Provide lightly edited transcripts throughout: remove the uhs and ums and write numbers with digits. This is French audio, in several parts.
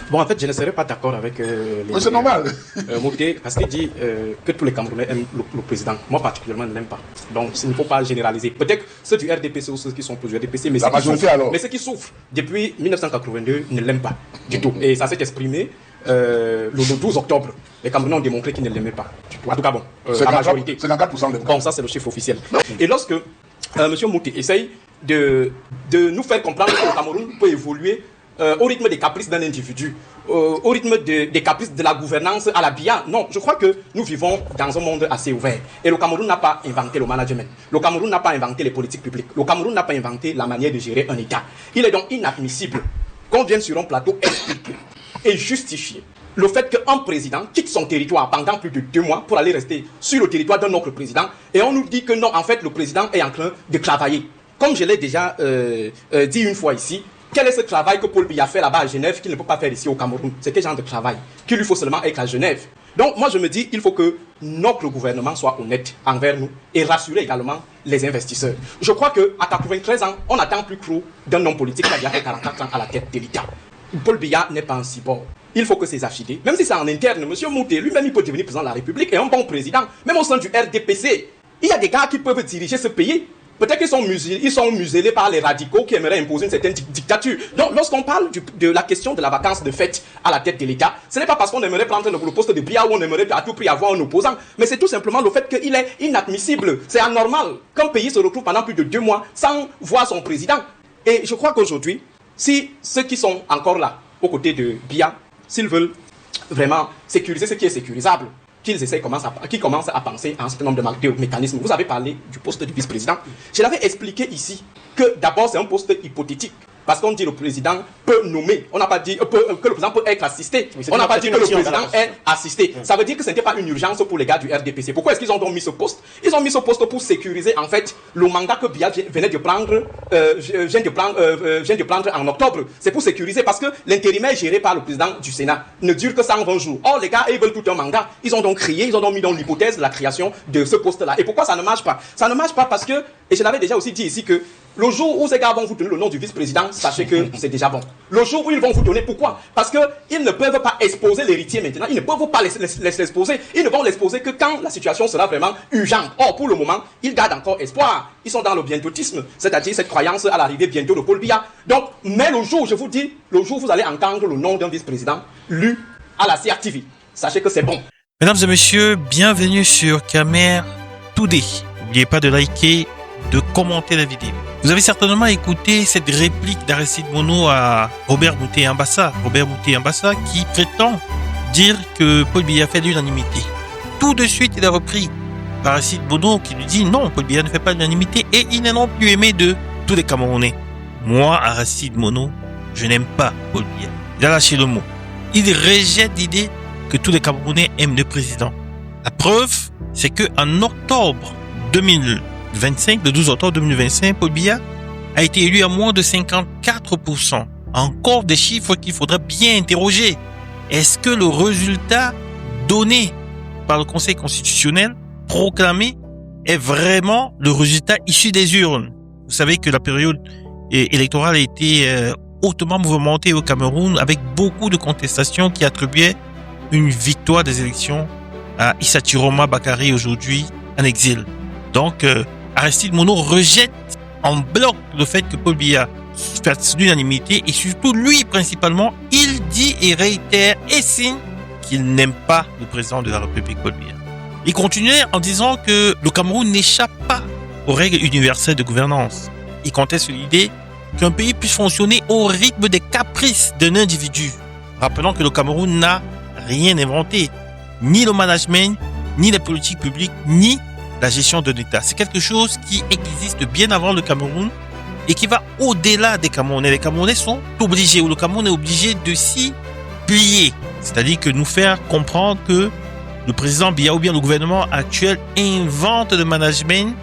Bon, en fait, je ne serais pas d'accord avec Oui, c'est normal. Mouté, parce qu'il dit que tous les Camerounais aiment le président. Moi, particulièrement, je ne l'aime pas. Donc, il ne faut pas généraliser. Peut-être ceux du RDPC ou ceux qui sont pour du RDPC, mais, ceux qui souffrent depuis 1982 ne l'aiment pas du tout. Et ça s'est exprimé le 12 octobre. Les Camerounais ont démontré qu'ils ne l'aimaient pas. En tout cas, bon, la majorité. 54% des Bon, ça, c'est le chiffre officiel. Et lorsque M. Mouté essaye de nous faire comprendre que le Cameroun peut évoluer au rythme des caprices d'un individu, au rythme des caprices de la gouvernance à la BIA. Non, je crois que nous vivons dans un monde assez ouvert. Et le Cameroun n'a pas inventé le management. Le Cameroun n'a pas inventé les politiques publiques. Le Cameroun n'a pas inventé la manière de gérer un État. Il est donc inadmissible qu'on vienne sur un plateau expliquer et justifier le fait qu'un président quitte son territoire pendant plus de 2 mois pour aller rester sur le territoire d'un autre président. Et on nous dit que non, en fait, le président est en train de travailler. Comme je l'ai déjà dit une fois ici, quel est ce travail que Paul Biya fait là-bas à Genève qu'il ne peut pas faire ici au Cameroun? C'est quel genre de travail qu'il lui faut seulement être à Genève? Donc moi je me dis, il faut que notre gouvernement soit honnête envers nous et rassurer également les investisseurs. Je crois qu'à 93 ans, on attend plus trop d'un homme politique qui a déjà fait 44 ans à la tête de l'État. Paul Biya n'est pas un cyborg. Il faut que ses affidés, même si c'est en interne, M. Mouté, lui-même il peut devenir président de la République et un bon président, même au sein du RDPC. Il y a des gars qui peuvent diriger ce pays. Peut-être qu'ils sont muselés par les radicaux qui aimeraient imposer une certaine dictature. Donc, lorsqu'on parle de la question de la vacance de fait à la tête de l'État, ce n'est pas parce qu'on aimerait prendre le poste de Biya ou on aimerait à tout prix avoir un opposant, mais c'est tout simplement le fait qu'il est inadmissible. C'est anormal qu'un pays se retrouve pendant plus de 2 mois sans voir son président. Et je crois qu'aujourd'hui, si ceux qui sont encore là, aux côtés de Biya, s'ils veulent vraiment sécuriser ce qui est sécurisable, qu'ils commencent à penser à un certain nombre de mécanismes. Vous avez parlé du poste de vice-président. Je l'avais expliqué ici que d'abord c'est un poste hypothétique. Parce qu'on dit que le président peut nommer. On n'a pas dit que le président peut être assisté. Oui, on n'a pas dit que le président est assisté. Ça veut dire que ce n'était pas une urgence pour les gars du RDPC. Pourquoi est-ce qu'ils ont donc mis ce poste? Ils ont mis ce poste pour sécuriser en fait le mandat que Biya venait de prendre, vient de prendre en octobre. C'est pour sécuriser parce que l'intérimaire géré par le président du Sénat ne dure que 120 jours. Or les gars, ils veulent tout un mandat. Ils ont donc mis dans l'hypothèse de la création de ce poste-là. Et pourquoi ça ne marche pas? Ça ne marche pas parce que, et je l'avais déjà aussi dit ici que le jour où ces gars vont vous donner le nom du vice-président, sachez que c'est déjà bon. Le jour où ils vont vous donner, pourquoi? Parce qu'ils ne peuvent pas exposer l'héritier maintenant, ils ne peuvent pas l'exposer. Ils ne vont l'exposer que quand la situation sera vraiment urgente. Or, pour le moment, ils gardent encore espoir. Ils sont dans le bientôtisme, c'est-à-dire cette croyance à l'arrivée bientôt de Paul Biya. Donc, mais le jour, je vous dis, le jour où vous allez entendre le nom d'un vice-président lu à la CRTV, sachez que c'est bon. Mesdames et messieurs, bienvenue sur Kamer Today. N'oubliez pas de liker, de commenter la vidéo. Vous avez certainement écouté cette réplique d'Aristide Mono à Robert Mouté-Ambassa. Robert Mouté-Ambassa qui prétend dire que Paul Biya fait l'unanimité. Tout de suite, il a repris par Aristide Mono qui lui dit non, Paul Biya ne fait pas l'unanimité et il n'est non plus aimé de tous les Camerounais. Moi, Aristide Mono, je n'aime pas Paul Biya. Il a lâché le mot. Il rejette l'idée que tous les Camerounais aiment le président. La preuve, c'est que en octobre 2025, le 12 octobre 2025, Paul Biya a été élu à moins de 54%. Encore des chiffres qu'il faudrait bien interroger. Est-ce que le résultat donné par le Conseil constitutionnel, proclamé, est vraiment le résultat issu des urnes? Vous savez que la période électorale a été hautement mouvementée au Cameroun avec beaucoup de contestations qui attribuaient une victoire des élections à Issa Chiroma Bakary, aujourd'hui en exil. Donc, Aristide Mono rejette en bloc le fait que Paul Biya fasse l'unanimité et surtout lui principalement, il dit et réitère et signe qu'il n'aime pas le président de la République, Paul Biya. Il continuait en disant que le Cameroun n'échappe pas aux règles universelles de gouvernance. Il conteste l'idée qu'un pays puisse fonctionner au rythme des caprices d'un individu. Rappelons que le Cameroun n'a rien inventé, ni le management, ni les politiques publiques, ni la gestion de l'État. C'est quelque chose qui existe bien avant le Cameroun et qui va au-delà des Camerounais. Les Camerounais sont obligés, ou le Cameroun est obligé de s'y plier. C'est-à-dire que nous faire comprendre que le président Biya ou bien le gouvernement actuel invente le management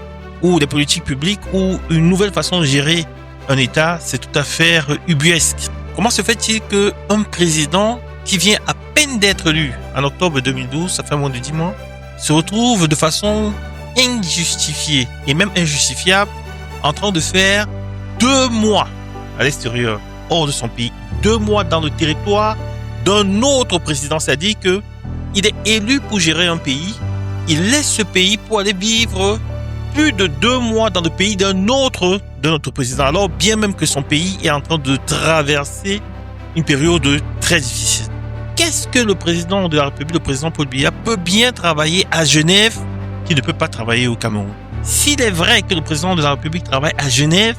ou les politiques publiques ou une nouvelle façon de gérer un État, c'est tout à fait ubuesque. Comment se fait-il qu'un président qui vient à peine d'être élu en octobre 2012, ça fait moins de 10 mois, se retrouve de façon injustifiée et même injustifiable en train de faire 2 mois à l'extérieur, hors de son pays, 2 mois dans le territoire d'un autre président. C'est-à-dire que il est élu pour gérer un pays. Il laisse ce pays pour aller vivre plus de 2 mois dans le pays de notre président. Alors, bien même que son pays est en train de traverser une période très difficile. Qu'est-ce que le président de la République, le président Paul Biya, peut bien travailler à Genève qu'il ne peut pas travailler au Cameroun? S'il est vrai que le président de la République travaille à Genève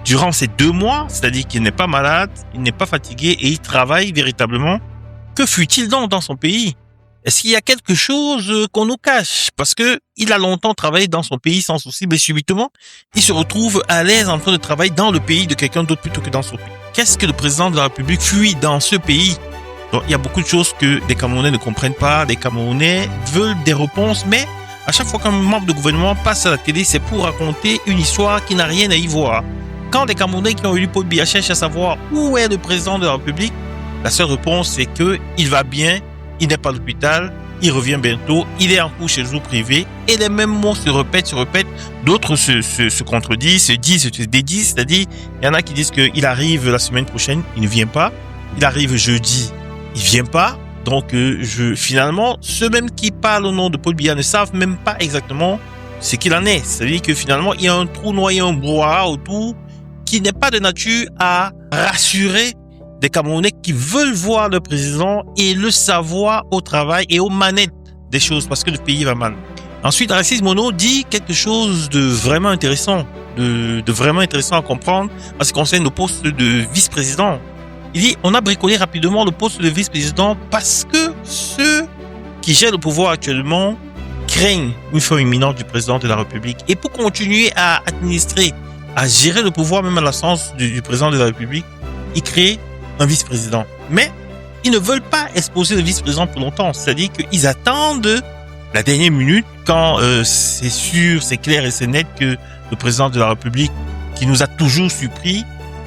durant ces 2 mois, c'est-à-dire qu'il n'est pas malade, il n'est pas fatigué et il travaille véritablement, que fut-il donc dans son pays? Est-ce qu'il y a quelque chose qu'on nous cache? Parce que il a longtemps travaillé dans son pays sans souci, mais subitement, il se retrouve à l'aise en train de travailler dans le pays de quelqu'un d'autre plutôt que dans son pays. Qu'est-ce que le président de la République fuit dans ce pays? Donc, il y a beaucoup de choses que des Camerounais ne comprennent pas. Les Camerounais veulent des réponses, mais à chaque fois qu'un membre de gouvernement passe à la télé, c'est pour raconter une histoire qui n'a rien à y voir. Quand des Camerounais qui ont élu Paul Biya cherchent à savoir où est le président de la République, la seule réponse c'est que il va bien, il n'est pas à l'hôpital, il revient bientôt, il est en cours chez vous privé, et les mêmes mots se répètent, d'autres se contredisent, se dédisent, c'est-à-dire, il y en a qui disent qu'il arrive la semaine prochaine, il ne vient pas, il arrive jeudi, il vient pas, donc finalement, ceux même qui parlent au nom de Paul Biya ne savent même pas exactement ce qu'il en est, c'est-à-dire que finalement, il y a un trou noyé, un brouhaha autour, qui n'est pas de nature à rassurer des Camerounais qui veulent voir le président et le savoir au travail et aux manettes des choses parce que le pays va mal. Ensuite, Aristide Monod dit quelque chose de vraiment intéressant, de vraiment intéressant à comprendre en ce qui concerne le poste de vice-président. Il dit, on a bricolé rapidement le poste de vice-président parce que ceux qui gèrent le pouvoir actuellement craignent une fin imminente du président de la République. Et pour continuer à administrer, à gérer le pouvoir même à l'absence du président de la République, ils créent un vice-président. Mais ils ne veulent pas exposer le vice-président pour longtemps. C'est-à-dire qu'ils attendent la dernière minute quand c'est sûr, c'est clair et c'est net que le président de la République, qui nous a toujours surpris,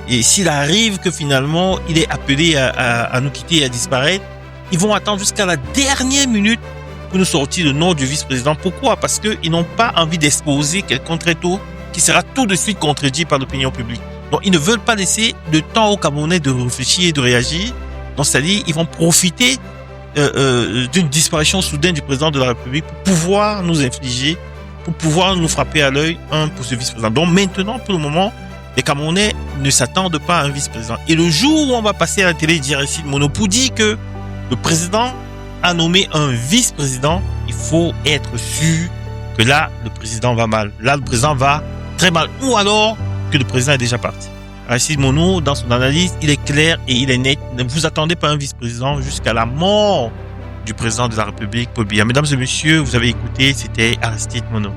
et s'il arrive que finalement il est appelé à nous quitter et à disparaître, ils vont attendre jusqu'à la dernière minute pour nous sortir le nom du vice-président. Pourquoi? Parce qu'ils n'ont pas envie d'exposer quelqu'un très tôt qui sera tout de suite contredit par l'opinion publique. Donc, ils ne veulent pas laisser le temps aux Camerounais de réfléchir et de réagir. Donc, c'est-à-dire, ils vont profiter d'une disparition soudaine du président de la République pour pouvoir nous infliger, pour pouvoir nous frapper à l'œil un poste de vice-président. Donc, maintenant, pour le moment, les Camerounais ne s'attendent pas à un vice-président. Et le jour où on va passer à la télé dire Aristide Monod pour dire que le président a nommé un vice-président, il faut être sûr que là, le président va mal. Là, le président va très mal. Ou alors que le président est déjà parti. Aristide Monod, dans son analyse, il est clair et il est net. Ne vous attendez pas à un vice-président jusqu'à la mort du président de la République, Paul Biya. Mesdames et messieurs, vous avez écouté, c'était Aristide Monod.